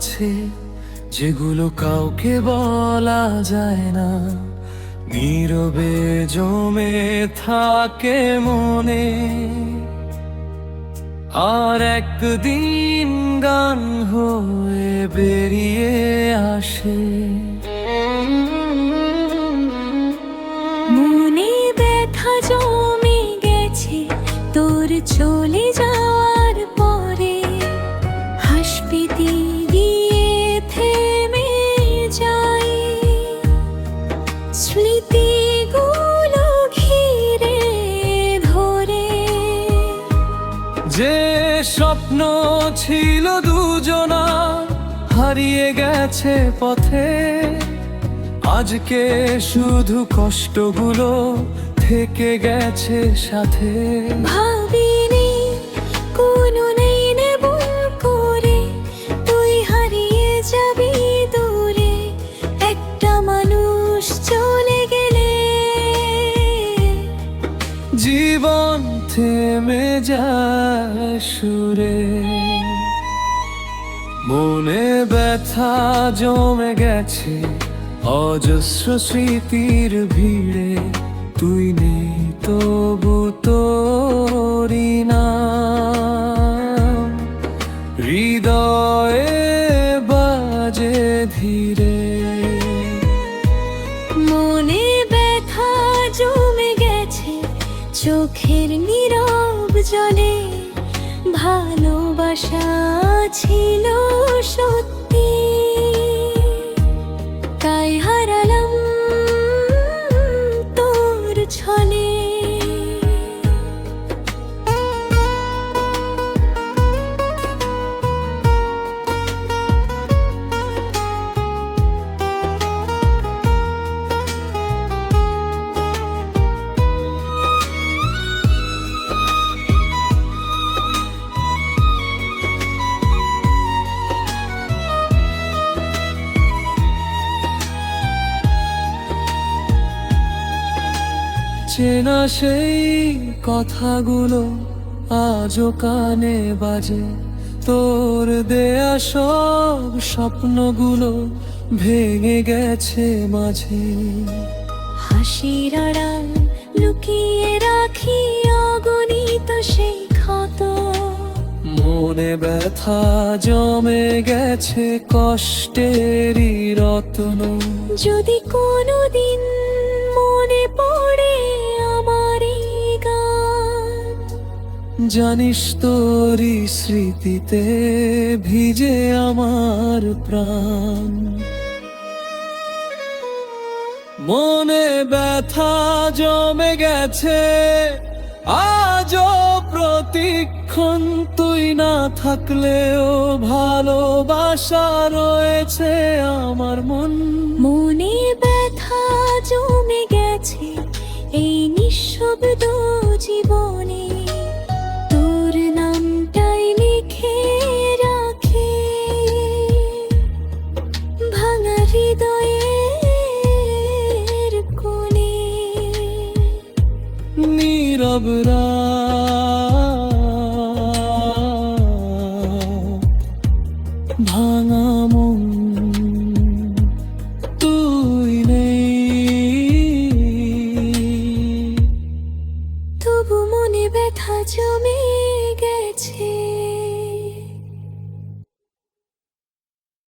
আছে যেগুলো কাউকে বলা যায় না, নীরবে জমে থাকে মনে। আর একদিন গান হয়ে বেরিয়ে আসে। মনে ব্যথা জমে গেছে তোর চলে যাওয়ার পরে, হাসপিতে গিয়ে থেমে যায় স্মৃতিগুলো ঘিরে ধরে। যে স্বপ্ন ছিল দুজনা হারিয়ে গেছে পথে, আজকে শুধু কষ্টগুলো থেকে গেছে সাথে। ভাবিনি কোনো নেই ভুল করে তুই হারিয়ে যাবি দূরে, একটা মানুষ চলে গেলে জীবন থেমে যায় সুরে। মনে ব্যথা জমে গেছে অজস্র স্মৃতির ভিড়ে, তুই নেই তবু তোরি নাম হৃদয়ে বাজে ধীরে। মনে ব্যথা জমে গেছে চোখের নীরব জলে, ভালোবাসা ছিল সত্যি তাই হারালাম তোর ছলে। চেনা সেই কথাগুলো আজও কানে বাজে, তোর দেয়া সব স্বপ্নগুলো ভেঙে গেছে মাঝে। হাসির আড়াল লুকিয়ে রাখি অগণিত সেই ক্ষত, মনে ব্যথা জমে গেছে কষ্টেরই রত্ন। যদি কোনোদিন মনে পড়ে আমার এই গান, জানিস তোরই স্মৃতিতে ভিজে আমার প্রাণ। মনে ব্যথা জমে গেছে আজও প্রতিক্ষণ, তুই না থাকলেও ভালোবাসা রয়েছে আমার মন। মনে ব্যথা জমে গেছে এই নিঃশব্দ জীবনে, তোর নামটাই লিখে রাখে ভাঙা হৃদয়ের কোণে। নীরব ভাঙা মন, তুই নেই তবু মনে ব্যথা জমে